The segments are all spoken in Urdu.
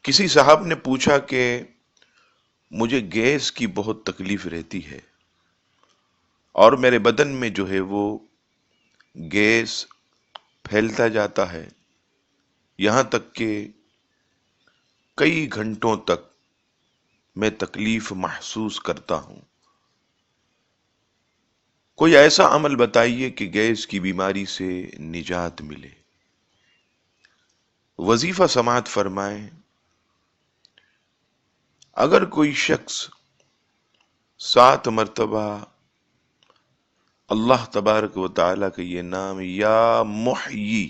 کسی صاحب نے پوچھا کہ مجھے گیس کی بہت تکلیف رہتی ہے اور میرے بدن میں جو ہے وہ گیس پھیلتا جاتا ہے، یہاں تک کہ کئی گھنٹوں تک میں تکلیف محسوس کرتا ہوں۔ کوئی ایسا عمل بتائیے کہ گیس کی بیماری سے نجات ملے۔ وظیفہ سماعت فرمائیں، اگر کوئی شخص 7 مرتبہ اللہ تبارک و تعالیٰ کا یہ نام یا محیی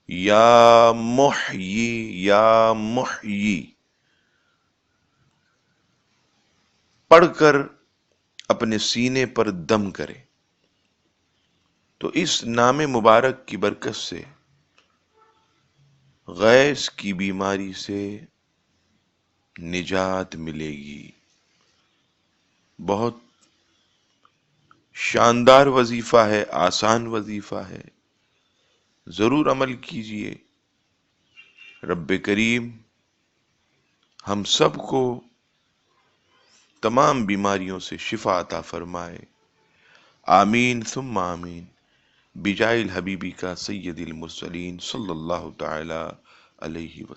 یا محیی یا محیی پڑھ کر اپنے سینے پر دم کرے تو اس نام مبارک کی برکت سے گیس کی بیماری سے نجات ملے گی۔ بہت شاندار وظیفہ ہے، آسان وظیفہ ہے، ضرور عمل کیجئے۔ رب کریم ہم سب کو تمام بیماریوں سے شفا عطا فرمائے، آمین ثم آمین، بجائے الحبیبی کا سید المرسلین صلی اللہ تعالی علیہ وسلم۔